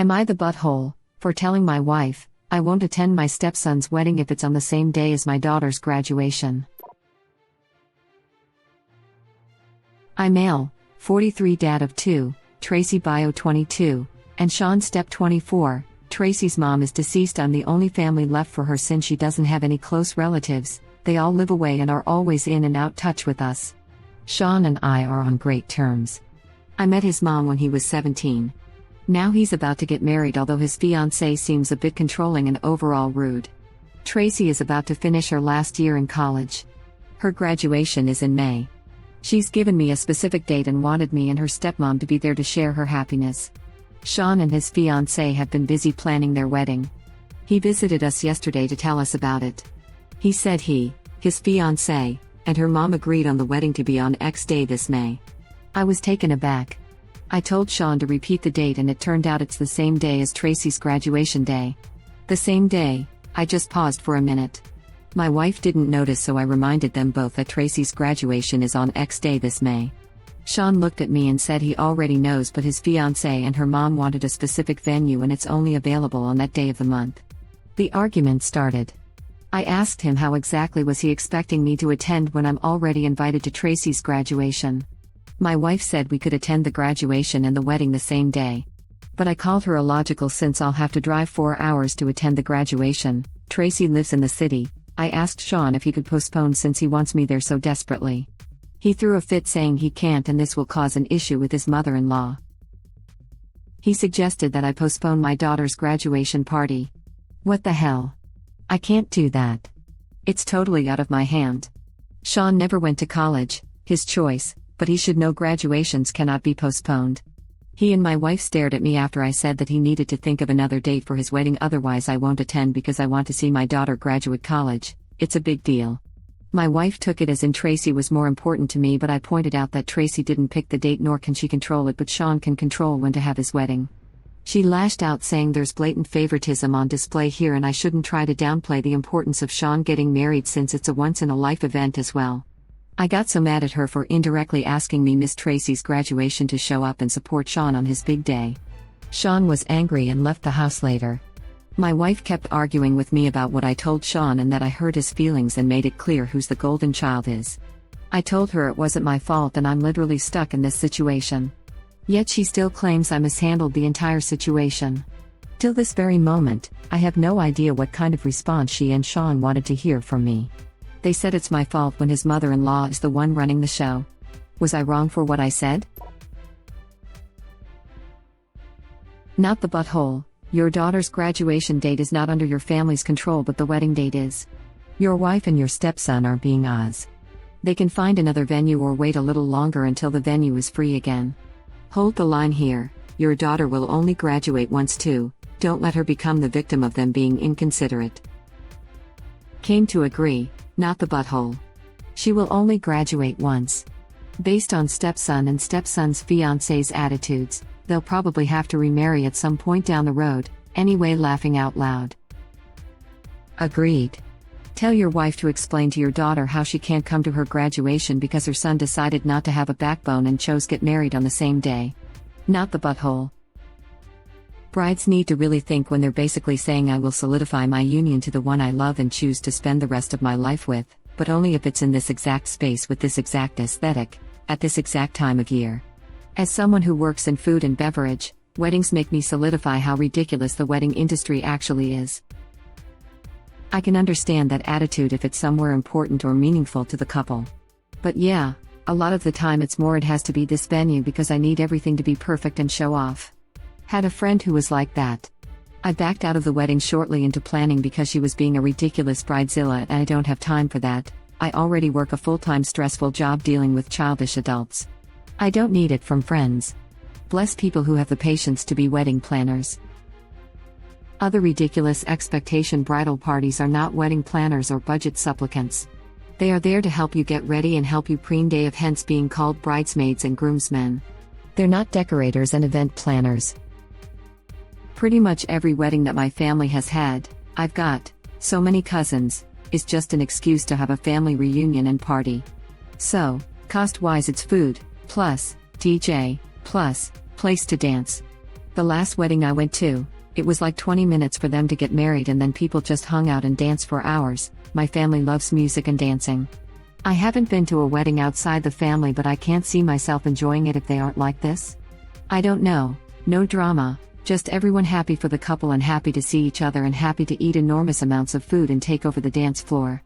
Am I the butthole for telling my wife I won't attend my stepson's wedding if it's on the same day as my daughter's graduation? I'm male, 43, dad of 2, Tracy bio 22, and Sean step 24. Tracy's mom is deceased. I'm the only family left for her since she doesn't have any close relatives. They all live away and are always in and out touch with us. Sean and I are on great terms. I met his mom when he was 17. Now he's about to get married, although his fiancée seems a bit controlling and overall rude. Tracy is about to finish her last year in college. Her graduation is in May. She's given me a specific date and wanted me and her stepmom to be there to share her happiness. Sean and his fiancée have been busy planning their wedding. He visited us yesterday to tell us about it. He said his fiancée, and her mom agreed on the wedding to be on X day this May. I was taken aback. I told Sean to repeat the date and it turned out it's the same day as Tracy's graduation day. The same day. I just paused for a minute. My wife didn't notice, so I reminded them both that Tracy's graduation is on X day this May. Sean looked at me and said he already knows, but his fiancée and her mom wanted a specific venue and it's only available on that day of the month. The argument started. I asked him how exactly was he expecting me to attend when I'm already invited to Tracy's graduation. My wife said we could attend the graduation and the wedding the same day. But I called her illogical since I'll have to drive 4 hours to attend the graduation. Tracy lives in the city. I asked Sean if he could postpone since he wants me there so desperately. He threw a fit saying he can't and this will cause an issue with his mother-in-law. He suggested that I postpone my daughter's graduation party. What the hell? I can't do that. It's totally out of my hand. Sean never went to college, his choice, but he should know graduations cannot be postponed. He and my wife stared at me after I said that he needed to think of another date for his wedding, otherwise I won't attend because I want to see my daughter graduate college. It's a big deal. My wife took it as in Tracy was more important to me, but I pointed out that Tracy didn't pick the date nor can she control it, but Sean can control when to have his wedding. She lashed out saying there's blatant favoritism on display here and I shouldn't try to downplay the importance of Sean getting married since it's a once-in-a-life event as well. I got so mad at her for indirectly asking me Miss Tracy's graduation to show up and support Sean on his big day. Sean was angry and left the house later. My wife kept arguing with me about what I told Sean and that I hurt his feelings and made it clear whose the golden child is. I told her it wasn't my fault and I'm literally stuck in this situation. Yet she still claims I mishandled the entire situation. Till this very moment, I have no idea what kind of response she and Sean wanted to hear from me. They said it's my fault when his mother-in-law is the one running the show. Was I wrong for what I said? Not the butthole. Your daughter's graduation date is not under your family's control, but the wedding date is. Your wife and your stepson are being Oz. They can find another venue or wait a little longer until the venue is free again. Hold the line here. Your daughter will only graduate once too. Don't let her become the victim of them being inconsiderate. Came to agree, not the butthole. She will only graduate once. Based on stepson and stepson's fiancé's attitudes, they'll probably have to remarry at some point down the road, anyway. Laughing out loud. Agreed. Tell your wife to explain to your daughter how she can't come to her graduation because her son decided not to have a backbone and chose get married on the same day. Not the butthole. Brides need to really think when they're basically saying I will solidify my union to the one I love and choose to spend the rest of my life with, but only if it's in this exact space with this exact aesthetic, at this exact time of year. As someone who works in food and beverage, weddings make me solidify how ridiculous the wedding industry actually is. I can understand that attitude if it's somewhere important or meaningful to the couple. But yeah, a lot of the time it's more it has to be this venue because I need everything to be perfect and show off. Had a friend who was like that. I backed out of the wedding shortly into planning because she was being a ridiculous bridezilla and I don't have time for that. I already work a full-time stressful job dealing with childish adults. I don't need it from friends. Bless people who have the patience to be wedding planners. Other ridiculous expectation bridal parties are not wedding planners or budget supplicants. They are there to help you get ready and help you preen day of, hence being called bridesmaids and groomsmen. They're not decorators and event planners. Pretty much every wedding that my family has had, I've got so many cousins, is just an excuse to have a family reunion and party. So, cost-wise it's food, plus DJ, plus place to dance. The last wedding I went to, it was like 20 minutes for them to get married and then people just hung out and danced for hours. My family loves music and dancing. I haven't been to a wedding outside the family, but I can't see myself enjoying it if they aren't like this. I don't know, no drama, just everyone happy for the couple and happy to see each other and happy to eat enormous amounts of food and take over the dance floor.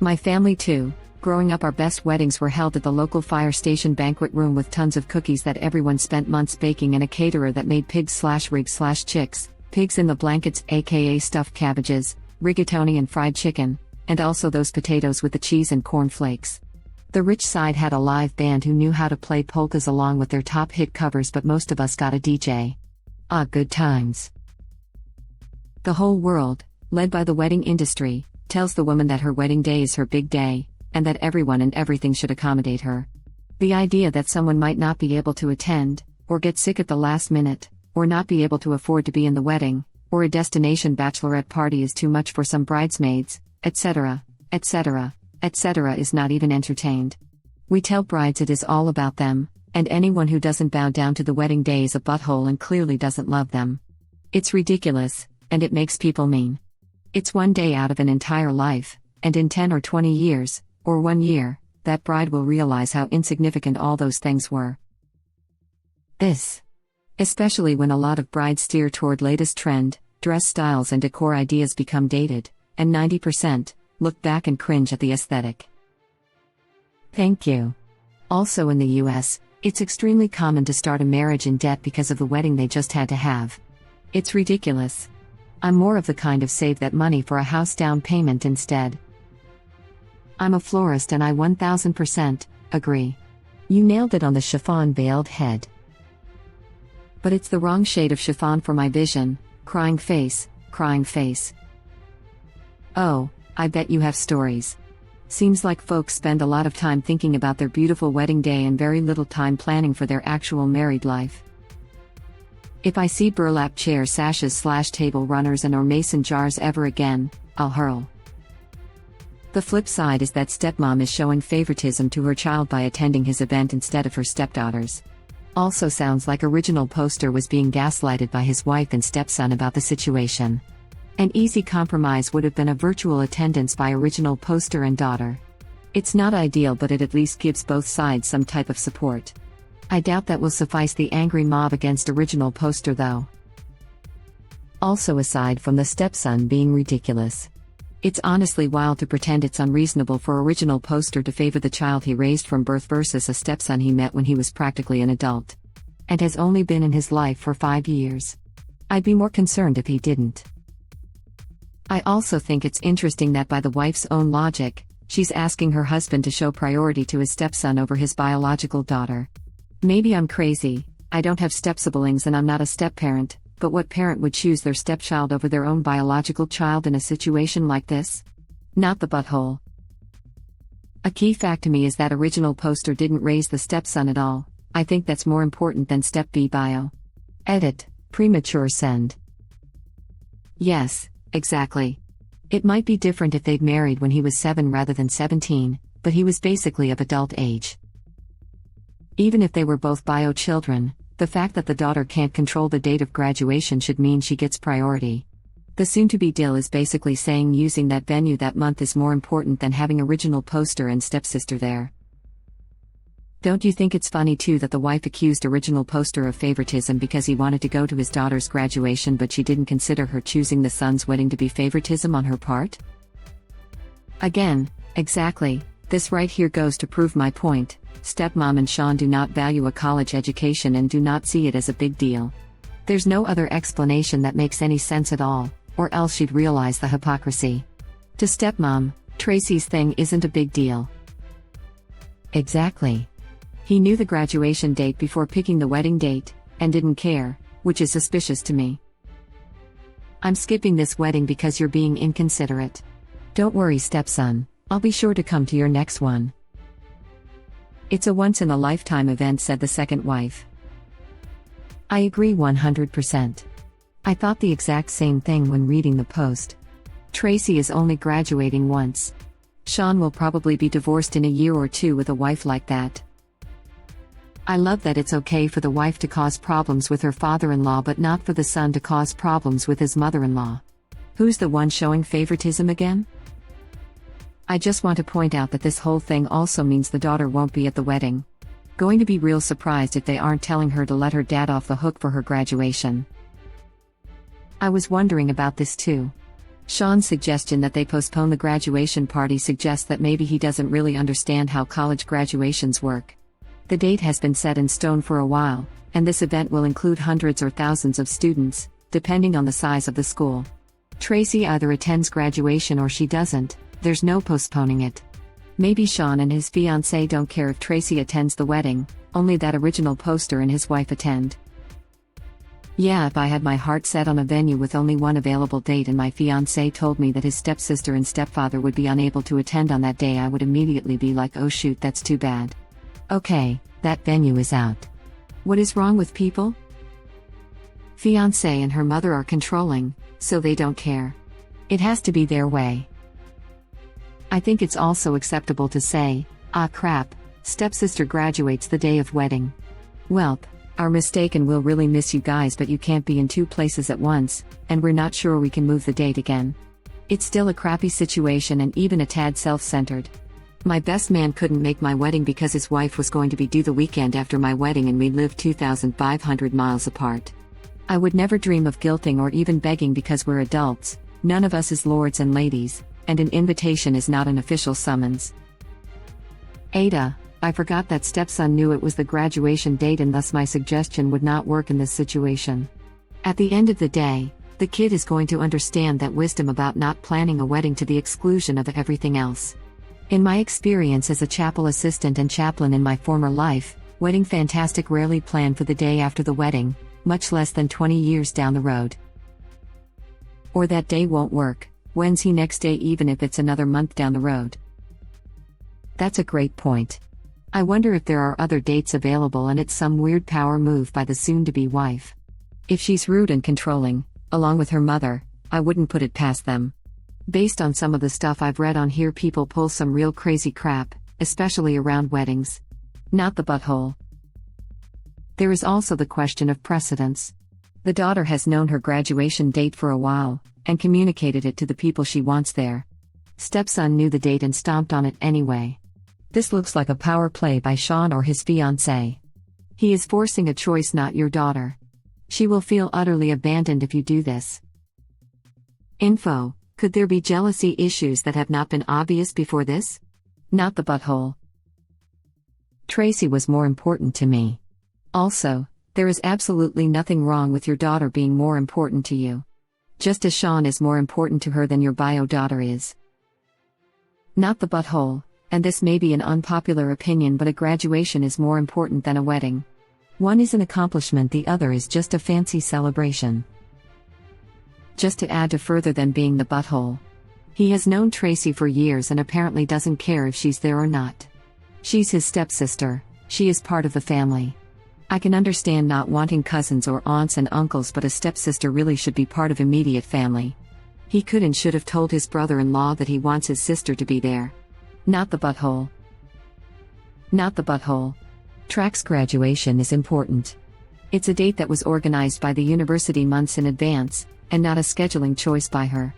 My family too. Growing up, our best weddings were held at the local fire station banquet room with tons of cookies that everyone spent months baking and a caterer that made pigs/rigs/chicks, pigs in the blankets aka stuffed cabbages, rigatoni and fried chicken, and also those potatoes with the cheese and corn flakes. The rich side had a live band who knew how to play polkas along with their top hit covers, but most of us got a DJ. Ah, good times. The whole world, led by the wedding industry, tells the woman that her wedding day is her big day, and that everyone and everything should accommodate her. The idea that someone might not be able to attend, or get sick at the last minute, or not be able to afford to be in the wedding, or a destination bachelorette party is too much for some bridesmaids, etc., etc., etc. is not even entertained. We tell brides it is all about them, and anyone who doesn't bow down to the wedding day is a butthole and clearly doesn't love them. It's ridiculous, and it makes people mean. It's one day out of an entire life, and in 10 or 20 years, or 1 year, that bride will realize how insignificant all those things were. Especially when a lot of brides steer toward latest trend, dress styles and decor ideas become dated, and 90% look back and cringe at the aesthetic. Thank you. Also in the US, it's extremely common to start a marriage in debt because of the wedding they just had to have. It's ridiculous. I'm more of the kind of save that money for a house down payment instead. I'm a florist and I 1000% agree. You nailed it on the chiffon veiled head. But it's the wrong shade of chiffon for my vision. Crying face, crying face. Oh, I bet you have stories. Seems like folks spend a lot of time thinking about their beautiful wedding day and very little time planning for their actual married life. If I see burlap chair sashes/table runners and or mason jars ever again, I'll hurl. The flip side is that stepmom is showing favoritism to her child by attending his event instead of her stepdaughter's. Also sounds like original poster was being gaslighted by his wife and stepson about the situation. An easy compromise would have been a virtual attendance by original poster and daughter. It's not ideal, but it at least gives both sides some type of support. I doubt that will suffice the angry mob against original poster though. Also, aside from the stepson being ridiculous, it's honestly wild to pretend it's unreasonable for original poster to favor the child he raised from birth versus a stepson he met when he was practically an adult, and has only been in his life for 5 years. I'd be more concerned if he didn't. I also think it's interesting that by the wife's own logic, she's asking her husband to show priority to his stepson over his biological daughter. Maybe I'm crazy, I don't have step-siblings and I'm not a step-parent, but what parent would choose their stepchild over their own biological child in a situation like this? Not the butthole. A key fact to me is that original poster didn't raise the stepson at all. I think that's more important than step B bio. Edit, premature send. Yes, exactly. It might be different if they'd married when he was 7 rather than 17, but he was basically of adult age. Even if they were both bio children, the fact that the daughter can't control the date of graduation should mean she gets priority. The soon-to-be deal is basically saying using that venue that month is more important than having original poster and stepsister there. Don't you think it's funny too that the wife accused original poster of favoritism because he wanted to go to his daughter's graduation, but she didn't consider her choosing the son's wedding to be favoritism on her part? Again, exactly, this right here goes to prove my point. Stepmom and Sean do not value a college education and do not see it as a big deal. There's no other explanation that makes any sense at all, or else she'd realize the hypocrisy. To stepmom, Tracy's thing isn't a big deal. Exactly. He knew the graduation date before picking the wedding date, and didn't care, which is suspicious to me. I'm skipping this wedding because you're being inconsiderate. Don't worry, stepson, I'll be sure to come to your next one. It's a once-in-a-lifetime event, said the second wife. I agree 100%. I thought the exact same thing when reading the post. Tracy is only graduating once. Sean will probably be divorced in a year or two with a wife like that. I love that it's okay for the wife to cause problems with her father-in-law but not for the son to cause problems with his mother-in-law. Who's the one showing favoritism again? I just want to point out that this whole thing also means the daughter won't be at the wedding. Going to be real surprised if they aren't telling her to let her dad off the hook for her graduation. I was wondering about this too. Sean's suggestion that they postpone the graduation party suggests that maybe he doesn't really understand how college graduations work. The date has been set in stone for a while, and this event will include hundreds or thousands of students, depending on the size of the school. Tracy either attends graduation or she doesn't, there's no postponing it. Maybe Sean and his fiancée don't care if Tracy attends the wedding, only that original poster and his wife attend. Yeah, if I had my heart set on a venue with only one available date and my fiancé told me that his stepsister and stepfather would be unable to attend on that day, I would immediately be like, oh shoot, that's too bad. Okay, that venue is out. What is wrong with people? Fiancé and her mother are controlling, so they don't care. It has to be their way. I think it's also acceptable to say, ah crap, stepsister graduates the day of wedding. Welp, our mistake and we'll really miss you guys, but you can't be in two places at once, and we're not sure we can move the date again. It's still a crappy situation and even a tad self-centered. My best man couldn't make my wedding because his wife was going to be due the weekend after my wedding and we live 2,500 miles apart. I would never dream of guilting or even begging because we're adults, none of us is lords and ladies, and an invitation is not an official summons. AITA, I forgot that stepson knew it was the graduation date and thus my suggestion would not work in this situation. At the end of the day, the kid is going to understand that wisdom about not planning a wedding to the exclusion of everything else. In my experience as a chapel assistant and chaplain in my former life, wedding fantastic rarely plan for the day after the wedding, much less than 20 years down the road. Or that day won't work, when's he next day even if it's another month down the road? That's a great point. I wonder if there are other dates available and it's some weird power move by the soon-to-be wife. If she's rude and controlling, along with her mother, I wouldn't put it past them. Based on some of the stuff I've read on here, people pull some real crazy crap, especially around weddings. Not the butthole. There is also the question of precedence. The daughter has known her graduation date for a while, and communicated it to the people she wants there. Stepson knew the date and stomped on it anyway. This looks like a power play by Sean or his fiancée. He is forcing a choice, not your daughter. She will feel utterly abandoned if you do this. Info: could there be jealousy issues that have not been obvious before this? Not the butthole. Tracy was more important to me. Also, there is absolutely nothing wrong with your daughter being more important to you. Just as Sean is more important to her than your bio daughter is. Not the butthole, and this may be an unpopular opinion, but a graduation is more important than a wedding. One is an accomplishment, the other is just a fancy celebration. Just to add to further than being the butthole. He has known Tracy for years and apparently doesn't care if she's there or not. She's his stepsister, she is part of the family. I can understand not wanting cousins or aunts and uncles, but a stepsister really should be part of immediate family. He could and should have told his brother-in-law that he wants his sister to be there. Not the butthole. Not the butthole. Track's graduation is important. It's a date that was organized by the university months in advance, and not a scheduling choice by her.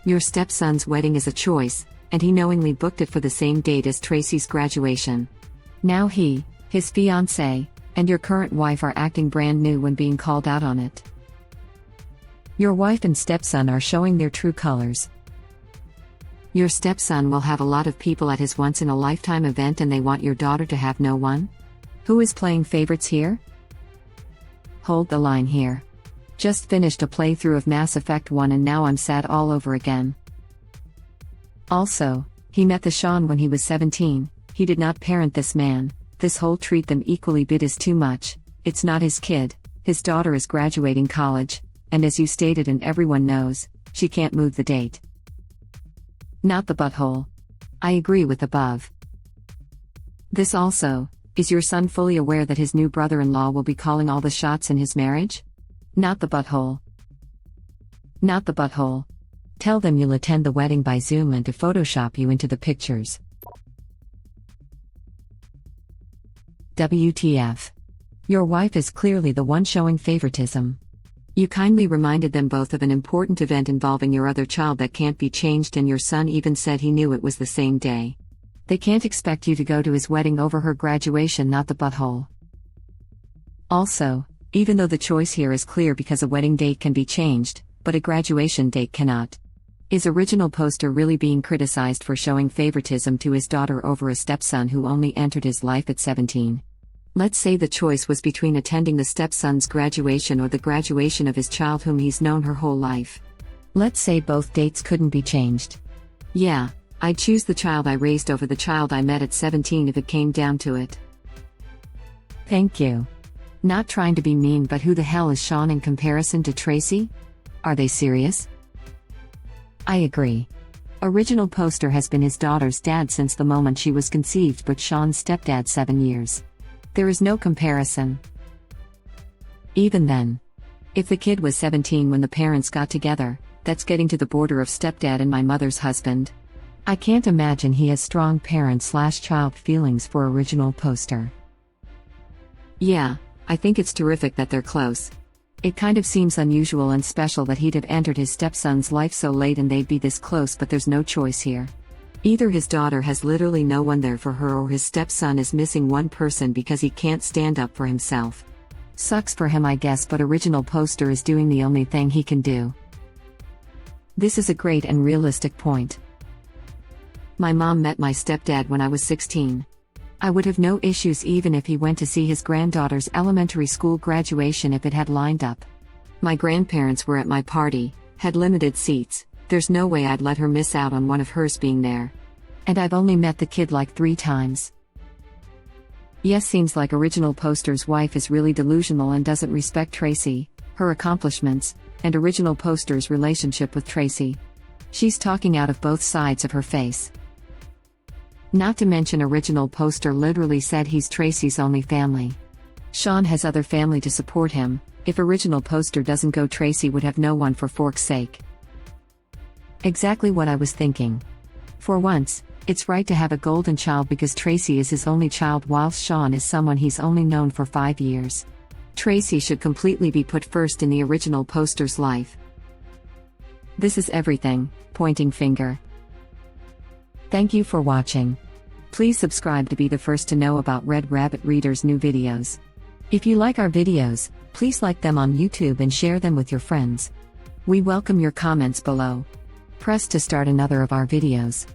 Your stepson's wedding is a choice, and he knowingly booked it for the same date as Tracy's graduation. Now he, his fiancée, and your current wife are acting brand new when being called out on it. Your wife and stepson are showing their true colors. Your stepson will have a lot of people at his once-in-a-lifetime event and they want your daughter to have no one? Who is playing favorites here? Hold the line here. Just finished a playthrough of Mass Effect 1 and now I'm sad all over again. Also, he met the Sean when he was 17, he did not parent this man, this whole treat them equally bit is too much, it's not his kid, his daughter is graduating college, and as you stated and everyone knows, she can't move the date. Not the butthole. I agree with above. This also, is your son fully aware that his new brother-in-law will be calling all the shots in his marriage? Not the butthole. Not the butthole. Tell them you'll attend the wedding by Zoom and to Photoshop you into the pictures. WTF. Your wife is clearly the one showing favoritism. You kindly reminded them both of an important event involving your other child that can't be changed, and your son even said he knew it was the same day. They can't expect you to go to his wedding over her graduation, not the butthole. Also, even though the choice here is clear because a wedding date can be changed, but a graduation date cannot. Is original poster really being criticized for showing favoritism to his daughter over a stepson who only entered his life at 17? Let's say the choice was between attending the stepson's graduation or the graduation of his child whom he's known her whole life. Let's say both dates couldn't be changed. Yeah, I'd choose the child I raised over the child I met at 17 if it came down to it. Thank you. Not trying to be mean, but who the hell is Sean in comparison to Tracy? Are they serious? I agree. Original poster has been his daughter's dad since the moment she was conceived, but Sean's stepdad 7 years. There is no comparison. Even then, if the kid was 17 when the parents got together, that's getting to the border of stepdad and my mother's husband. I can't imagine he has strong parent/child feelings for original poster. Yeah, I think it's terrific that they're close. It kind of seems unusual and special that he'd have entered his stepson's life so late and they'd be this close, but there's no choice here. Either his daughter has literally no one there for her, or his stepson is missing one person because he can't stand up for himself. Sucks for him, I guess, but original poster is doing the only thing he can do. This is a great and realistic point. My mom met my stepdad when I was 16. I would have no issues even if he went to see his granddaughter's elementary school graduation if it had lined up. My grandparents were at my party, had limited seats. There's no way I'd let her miss out on one of hers being there. And I've only met the kid like 3 times. Yes, seems like original poster's wife is really delusional and doesn't respect Tracy, her accomplishments, and original poster's relationship with Tracy. She's talking out of both sides of her face. Not to mention original poster literally said he's Tracy's only family. Sean has other family to support him. If original poster doesn't go, Tracy would have no one for fork's sake. Exactly what I was thinking. For once, it's right to have a golden child because Tracy is his only child whilst Sean is someone he's only known for 5 years. Tracy should completely be put first in the original poster's life. This is everything, pointing finger. Thank you for watching. Please subscribe to be the first to know about Red Rabbit Reader's new videos. If you like our videos, please like them on YouTube and share them with your friends. We welcome your comments below. Press to start another of our videos.